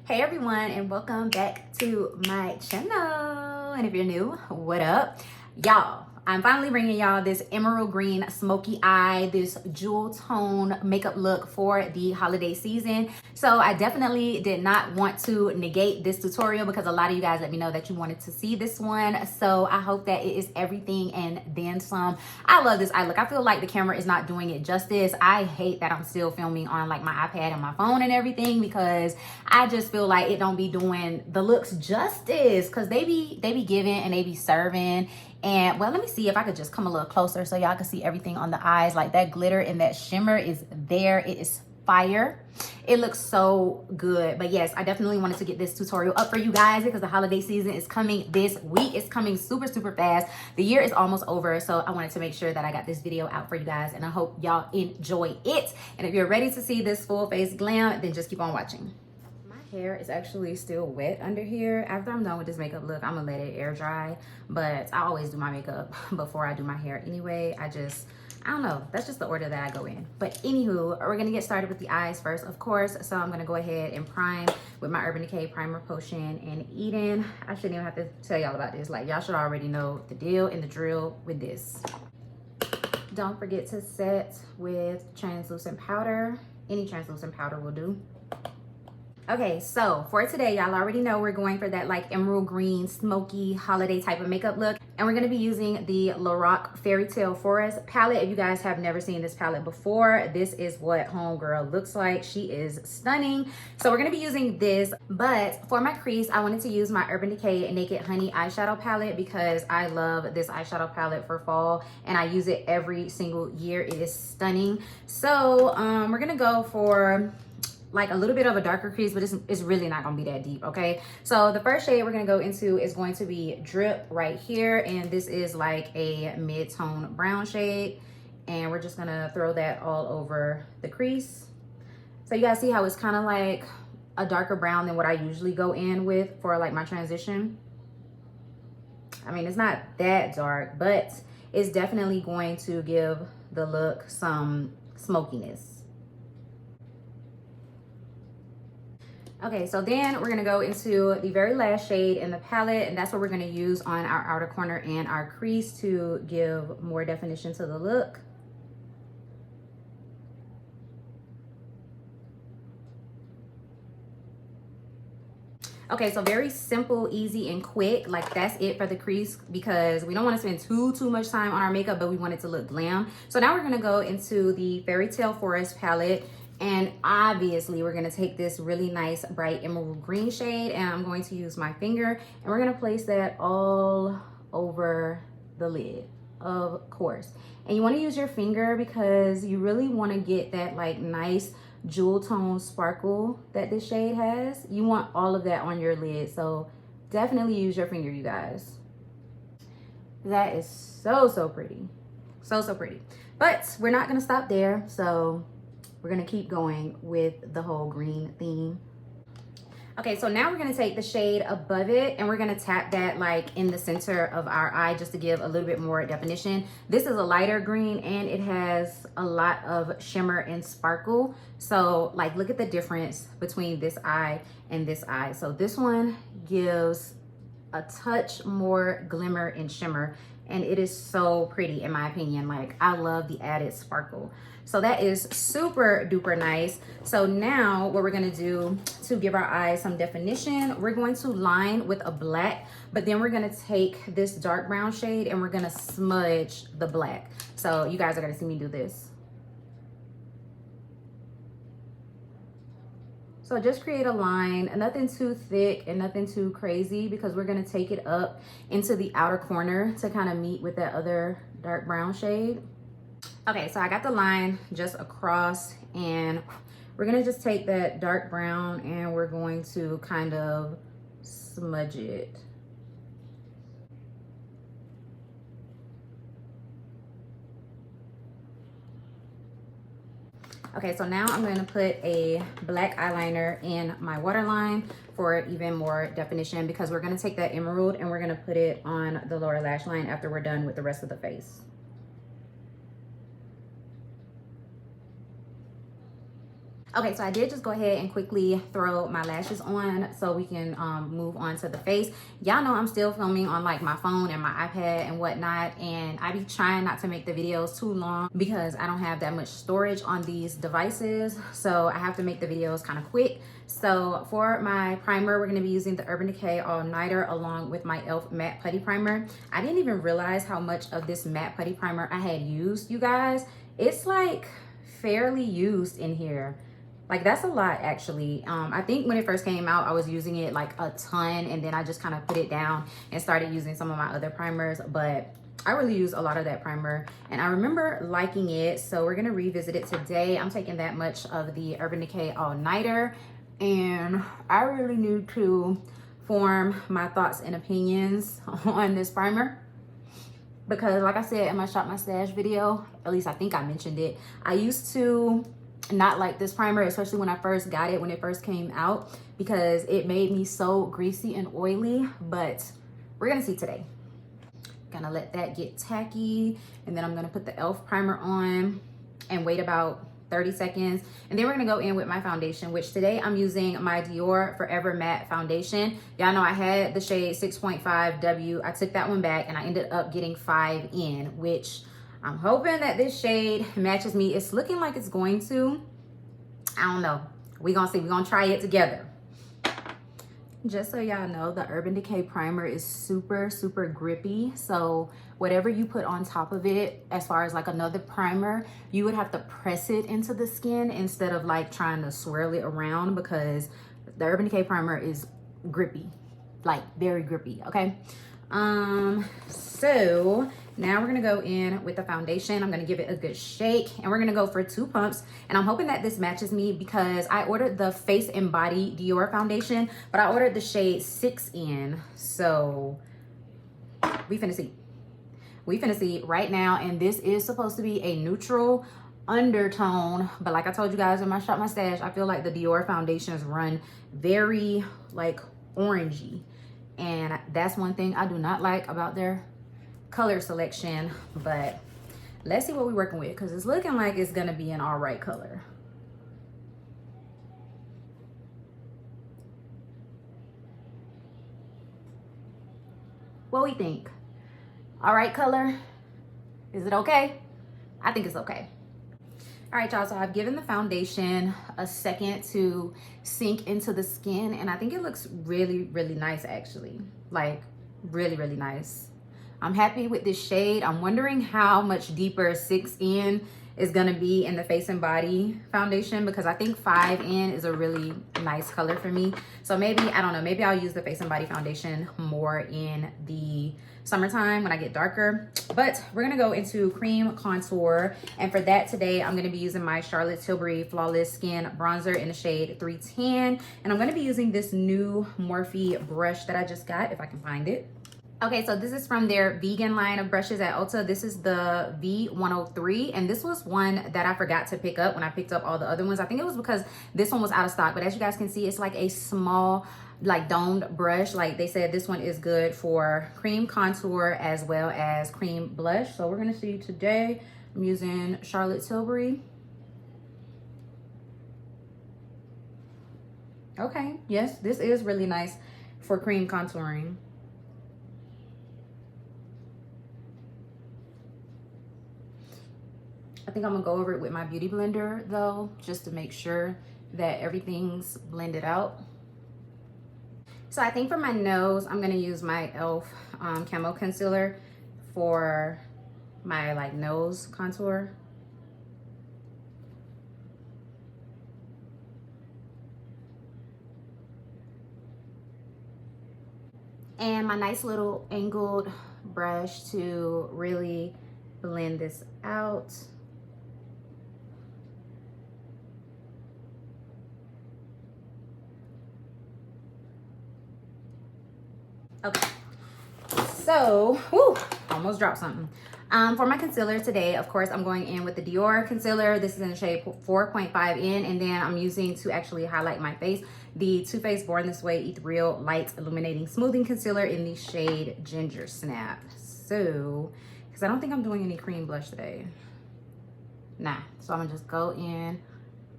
Hey everyone, and welcome back to my channel. And if you're new, what up? Y'all, I'm finally bringing y'all this emerald green smoky eye, this jewel tone makeup look for the holiday season. So I definitely did not want to negate this tutorial because a lot of you guys let me know that you wanted to see this one. So I hope that it is everything and then some. I love this eye look. I feel like the camera is not doing it justice. I hate that I'm still filming on like my iPad and my phone and everything because I just feel like it don't be doing the looks justice because they be giving and they be serving. And well, let me see if I could just come a little closer so y'all can see everything on the eyes. Like that glitter and that shimmer is there. It is fire. It looks so good. But yes, I definitely wanted to get this tutorial up for you guys because the holiday season is coming this week. It's coming super fast. The year is almost over, so I wanted to make sure that I got this video out for you guys, and I hope y'all enjoy it. And if you're ready to see this full face glam, then just keep on watching. Hair is actually still wet under here. After I'm done with this makeup look, I'm gonna let it air dry, but I always do my makeup before I do my hair anyway. I don't know, that's just the order that I go in. But anywho, we're gonna get started with the eyes first, of course. So I'm gonna go ahead and prime with my Urban Decay Primer Potion in Eden. I shouldn't even have to tell y'all about this. Like, y'all should already know the deal and the drill with this. Don't forget to set with translucent powder. Any translucent powder will do. Okay, so for today, y'all already know we're going for that like emerald green, smoky, holiday type of makeup look. And we're gonna be using the Lorac Fairy Tale Forest palette. If you guys have never seen this palette before, this is what homegirl looks like. She is stunning. So we're gonna be using this, but for my crease, I wanted to use my Urban Decay Naked Honey eyeshadow palette because I love this eyeshadow palette for fall and I use it every single year. It is stunning. So we're gonna go for like a little bit of a darker crease, but it's really not gonna be that deep, okay? So the first shade we're gonna go into is going to be Drip right here, and this is like a mid-tone brown shade, and we're just gonna throw that all over the crease. So you guys see how it's kind of like a darker brown than what I usually go in with for like my transition. I mean, it's not that dark, but it's definitely going to give the look some smokiness. Okay, so then we're gonna go into the very last shade in the palette, and that's what we're gonna use on our outer corner and our crease to give more definition to the look. Okay, so very simple, easy, and quick. Like that's it for the crease because we don't want to spend too much time on our makeup, but we want it to look glam. So now we're gonna go into the Fairy Tale Forest palette. And obviously we're gonna take this really nice bright emerald green shade and I'm going to use my finger and we're gonna place that all over the lid, of course. And you wanna use your finger because you really wanna get that like nice jewel tone sparkle that this shade has. You want all of that on your lid, so definitely use your finger, you guys. That is so pretty, so pretty. But we're not gonna stop there, so we're gonna keep going with the whole green theme. Okay, so now we're gonna take the shade above it and we're gonna tap that like in the center of our eye just to give a little bit more definition. This is a lighter green and it has a lot of shimmer and sparkle. So like, look at the difference between this eye and this eye. So this one gives a touch more glimmer and shimmer, and it is so pretty in my opinion. Like, I love the added sparkle. So that is super duper nice. So now what we're gonna do to give our eyes some definition, we're going to line with a black, but then we're gonna take this dark brown shade and we're gonna smudge the black. So you guys are gonna see me do this. So just create a line, nothing too thick and nothing too crazy because we're gonna take it up into the outer corner to kind of meet with that other dark brown shade. Okay, so I got the line just across and we're gonna just take that dark brown and we're going to kind of smudge it. Okay, so now I'm gonna put a black eyeliner in my waterline for even more definition because we're gonna take that emerald and we're gonna put it on the lower lash line after we're done with the rest of the face. Okay, so I did just go ahead and quickly throw my lashes on so we can move on to the face. Y'all know I'm still filming on like my phone and my iPad and whatnot, and I be trying not to make the videos too long because I don't have that much storage on these devices, so I have to make the videos kind of quick. So for my primer, we're going to be using the Urban Decay All Nighter along with my e.l.f. Matte Putty Primer. I didn't even realize how much of this matte putty primer I had used, you guys. It's like fairly used in here. Like that's a lot actually. I think when it first came out, I was using it like a ton, and then I just kind of put it down and started using some of my other primers, but I really use a lot of that primer and I remember liking it. So we're gonna revisit it today. I'm taking that much of the Urban Decay All Nighter, and I really need to form my thoughts and opinions on this primer. Because like I said in my Shop My Stash video, at least I think I mentioned it, I used to not like this primer, especially when I first got it, when it first came out, because it made me so greasy and oily. But we're gonna see today. Gonna let that get tacky, and then I'm gonna put the e.l.f. primer on and wait about 30 seconds, and then we're gonna go in with my foundation, which today I'm using my Dior Forever Matte Foundation. Y'all know I had the shade 6.5W. I took that one back and I ended up getting 5 in, which I'm hoping that this shade matches me. It's looking like it's going to. I don't know. We're gonna see. We're gonna try it together. Just so y'all know, the Urban Decay primer is super, super grippy. So whatever you put on top of it, as far as like another primer, you would have to press it into the skin instead of like trying to swirl it around, because the Urban Decay primer is grippy, like very grippy, okay? So now we're gonna go in with the foundation. I'm gonna give it a good shake, and we're gonna go for 2 pumps. And I'm hoping that this matches me because I ordered the Face and Body Dior foundation, but I ordered the shade 6 in. So we finna see. We finna see right now, and this is supposed to be a neutral undertone, but like I told you guys in my Shop My Stash, I feel like the Dior foundations run very like orangey, and that's one thing I do not like about their color selection. But let's see what we're working with, because it's looking like it's gonna be an all right color. What we think? All right color? Is it okay? I think it's okay. All right, y'all, so I've given the foundation a second to sink into the skin, and I think it looks really, really nice actually. Like really, really nice. I'm happy with this shade. I'm wondering how much deeper 6 in is gonna be in the Face and Body foundation, because I think 5 in is a really nice color for me. So maybe, I don't know, maybe I'll use the Face and Body foundation more in the summertime when I get darker. But we're gonna go into cream contour, and for that today I'm gonna be using my Charlotte Tilbury Flawless Skin Bronzer in the shade 310, and I'm gonna be using this new Morphe brush that I just got, if I can find it. Okay, so this is from their vegan line of brushes at Ulta. This is the V103, and this was one that I forgot to pick up when I picked up all the other ones. I think it was because this one was out of stock, but as you guys can see, it's like a small, like domed brush. Like they said, this one is good for cream contour as well as cream blush. So we're gonna see today. I'm using Charlotte Tilbury. Okay, yes, this is really nice for cream contouring. I think I'm gonna go over it with my beauty blender though, just to make sure that everything's blended out. So I think for my nose, I'm gonna use my e.l.f. Camo Concealer for my like nose contour. And my nice little angled brush to really blend this out. Okay, so, whoo, almost dropped something. For my concealer today, of course, I'm going in with the Dior concealer. This is in the shade 4.5 in, and then I'm using to actually highlight my face the Too Faced Born This Way Ethereal Light Illuminating Smoothing Concealer in the shade Ginger Snap. So, because I don't think I'm doing any cream blush today. Nah, so I'm gonna just go in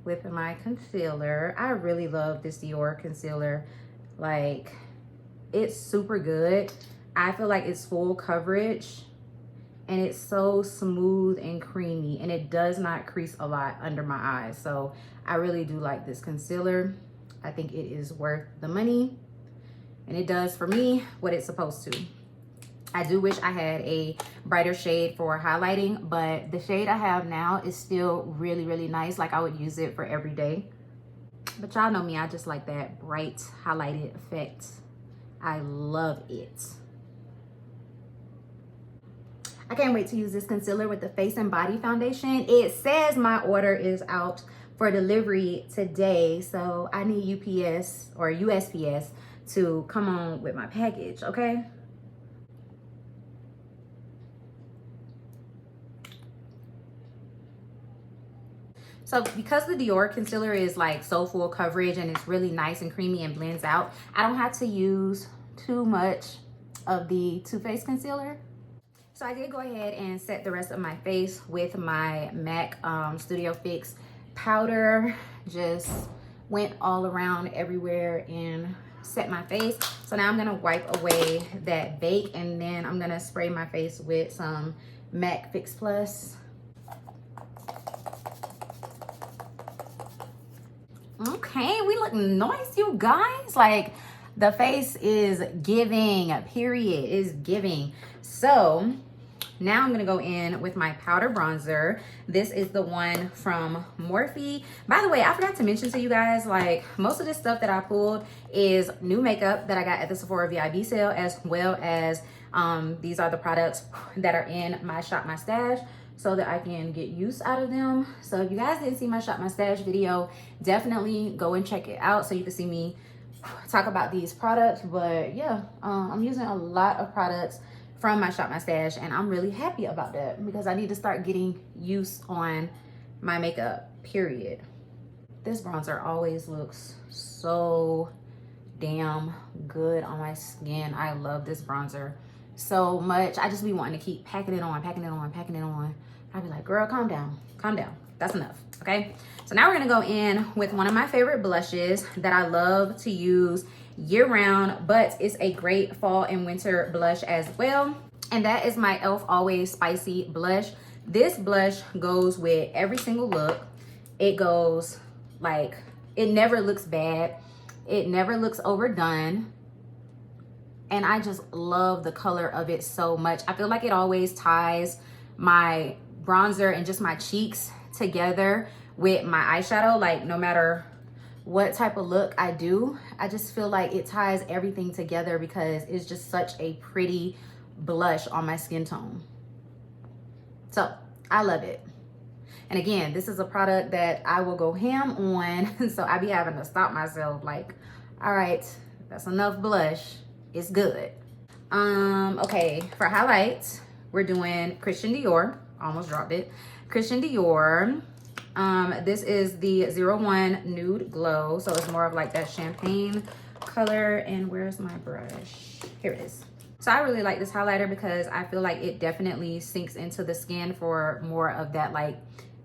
with my concealer. I really love this Dior concealer. Like, it's super good. I feel like it's full coverage and it's so smooth and creamy, and it does not crease a lot under my eyes. So I really do like this concealer. I think it is worth the money, and it does for me what it's supposed to. I do wish I had a brighter shade for highlighting, but the shade I have now is still really, really nice. Like, I would use it for every day. But y'all know me, I just like that bright highlighted effect. I love it. I can't wait to use this concealer with the Face and Body Foundation. It says my order is out for delivery today, so I need UPS or USPS to come on with my package, okay? So because the Dior concealer is like so full coverage and it's really nice and creamy and blends out, I don't have to use too much of the Too Faced concealer. So I did go ahead and set the rest of my face with my MAC Studio Fix powder. Just went all around everywhere and set my face. So now I'm gonna wipe away that bake, and then I'm gonna spray my face with some MAC Fix Plus. Okay, we look nice, you guys. Like, the face is giving, period, is giving. So now I'm gonna go in with my powder bronzer. This is the one from Morphe. By the way, I forgot to mention to you guys, like, most of this stuff that I pulled is new makeup that I got at the Sephora VIB sale, as well as these are the products that are in my Shop My Stash, so that I can get use out of them. So if you guys didn't see my Shop My Stash video, definitely go and check it out so you can see me talk about these products. But yeah, I'm using a lot of products from my Shop My Stash, and I'm really happy about that because I need to start getting use on my makeup, period. This bronzer always looks so damn good on my skin. I love this bronzer so much. I just be wanting to keep packing it on, packing it on, packing it on. I'd be like, girl, calm down, calm down. That's enough, okay? So now we're gonna go in with one of my favorite blushes that I love to use year round, but it's a great fall and winter blush as well. And that is my e.l.f. Always Spicy blush. This blush goes with every single look. It goes like, it never looks bad. It never looks overdone. And I just love the color of it so much. I feel like it always ties my bronzer and just my cheeks together with my eyeshadow. Like, no matter what type of look I do, I just feel like it ties everything together because it's just such a pretty blush on my skin tone. So I love it. And again, this is a product that I will go ham on. So I be having to stop myself, like, all right, that's enough blush. It's good. Okay, for highlights, we're doing Christian Dior. Almost dropped it. Christian Dior. This is the 01 Nude Glow. So it's more of like that champagne color. And where's my brush? Here it is. So I really like this highlighter because I feel like it definitely sinks into the skin for more of that like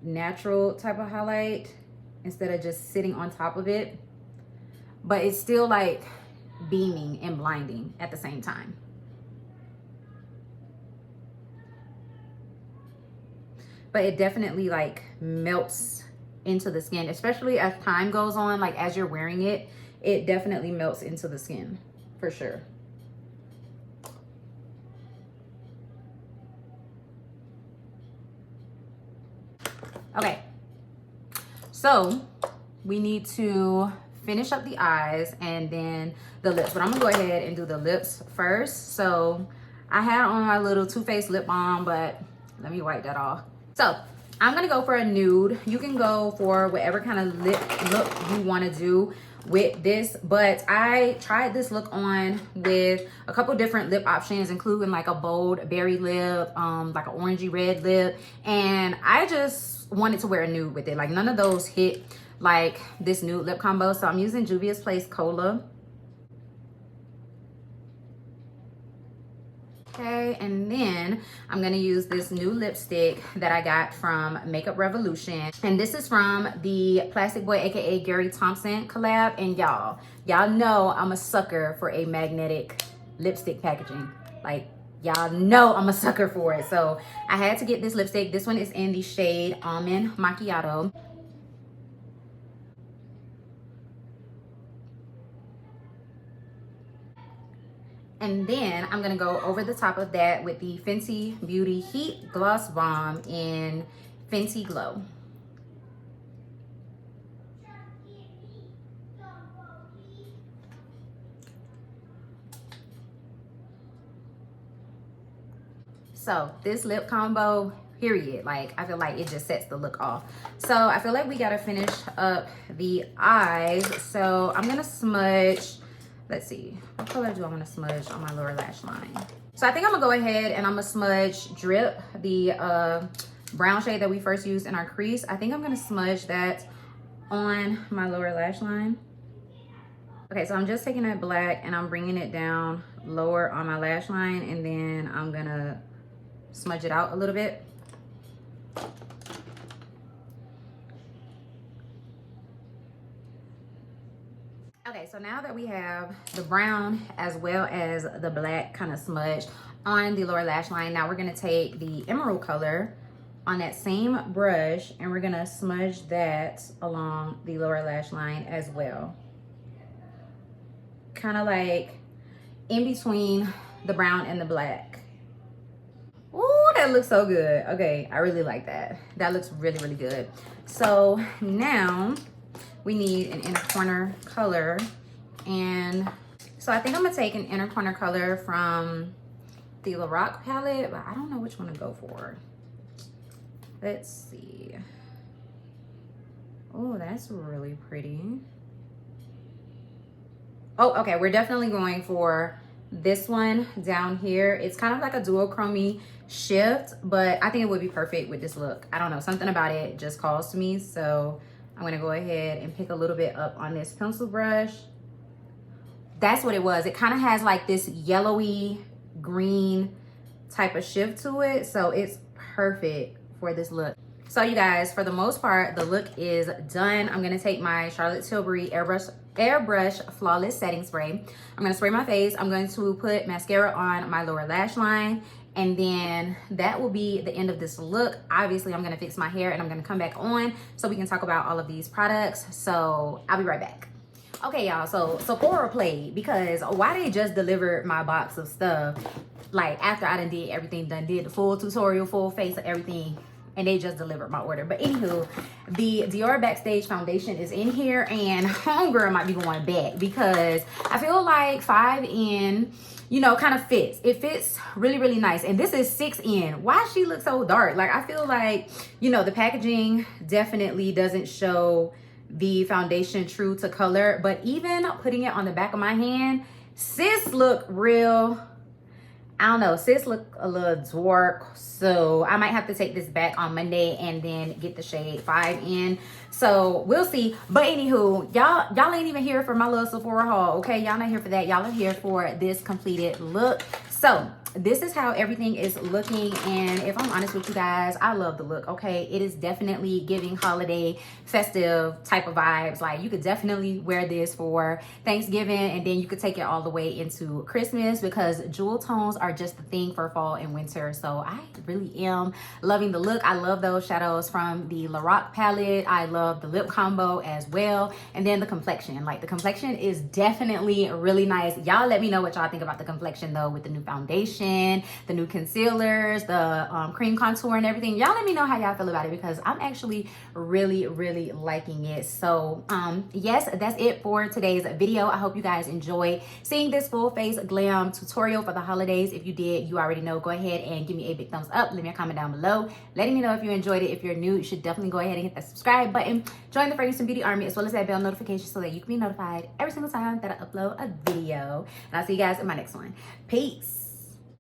natural type of highlight instead of just sitting on top of it. But it's still like beaming and blinding at the same time. But it definitely like melts into the skin, especially as time goes on. Like, as you're wearing it, it definitely melts into the skin for sure. Okay, so we need to finish up the eyes and then the lips, but I'm gonna go ahead and do the lips first. So I had on my little Too Faced lip balm, but let me wipe that off. So I'm gonna go for a nude. You can go for whatever kind of lip look you want to do with this, but I tried this look on with a couple different lip options, including like a bold berry lip, like an orangey red lip, and I just wanted to wear a nude with it. Like, none of those hit like this nude lip combo. So I'm using Juvia's Place Cola. Okay, and then I'm gonna use this new lipstick that I got from Makeup Revolution. And this is from the Plastic Boy, aka Gary Thompson collab. And y'all know I'm a sucker for a magnetic lipstick packaging. Like, y'all know I'm a sucker for it. So I had to get this lipstick. This one is in the shade Almond Macchiato. And then I'm gonna go over the top of that with the Fenty Beauty Heat Gloss Bomb in Fenty Glow. So this lip combo, period, like I feel like it just sets the look off. So I feel like we gotta finish up the eyes. So I'm gonna smudge, let's see, what color do I want to smudge on my lower lash line? So I think I'm gonna go ahead and I'm gonna smudge Drip, the brown shade that we first used in our crease. I think I'm gonna smudge that on my lower lash line. Okay, so I'm just taking that black and I'm bringing it down lower on my lash line, and then I'm gonna smudge it out a little bit. Okay, so now that we have the brown as well as the black kind of smudged on the lower lash line, now we're gonna take the emerald color on that same brush and we're gonna smudge that along the lower lash line as well. Kind of like in between the brown and the black. Ooh, that looks so good. Okay, I really like that. That looks really, really good. So now we need an inner corner color. And so I think I'm gonna take an inner corner color from the Lorac palette, but I don't know which one to go for. Let's see. Oh, that's really pretty. Oh, okay, we're definitely going for this one down here. It's kind of like a duochrome shift, but I think it would be perfect with this look. I don't know, something about it just calls to me. So I'm gonna go ahead and pick a little bit up on this pencil brush. That's what it was. It kind of has like this yellowy green type of shift to it. So it's perfect for this look. So you guys, for the most part, the look is done. I'm gonna take my Charlotte Tilbury Airbrush Flawless Setting Spray. I'm gonna spray my face. I'm going to put mascara on my lower lash line, and then that will be the end of this look. Obviously, I'm gonna fix my hair and I'm gonna come back on so we can talk about all of these products. So I'll be right back. Okay, y'all, so Sephora played, because why they just delivered my box of stuff, like after I done did everything, did the full tutorial, full face of everything, and they just delivered my order. But anywho, the Dior Backstage foundation is in here, and homegirl might be going back because I feel like 5N, you know, kind of fits. It fits really, really nice. And this is 6N. Why she look so dark? Like, I feel like, you know, the packaging definitely doesn't show the foundation true to color, but even putting it on the back of my hand, sis look real, I don't know, sis look a little dark. So I might have to take this back on Monday and then get the shade 5N. So we'll see. But anywho, y'all ain't even here for my little Sephora haul, okay? Y'all not here for that. Y'all are here for this completed look. So this is how everything is looking, and if I'm honest with you guys, I love the look. Okay, it is definitely giving holiday festive type of vibes. Like, you could definitely wear this for Thanksgiving, and then you could take it all the way into Christmas, because jewel tones are just the thing for fall and winter. So I really am loving the look. I love those shadows from the Lorac palette. I love the lip combo as well, and then the complexion. Like, the complexion is definitely really nice. Y'all let me know what y'all think about the complexion though, with the new foundation, the new concealers, the cream contour and everything. Y'all let me know how y'all feel about it, because I'm actually really, really liking it. So yes, that's it for today's video. I hope you guys enjoyed seeing this full face glam tutorial for the holidays. If you did, you already know, go ahead and give me a big thumbs up. Leave me a comment down below letting me know if you enjoyed it. If you're new, you should definitely go ahead and hit that subscribe button, join the Fragrance and Beauty Army, as well as that bell notification so that you can be notified every single time that I upload a video. And I'll see you guys in my next one. Peace.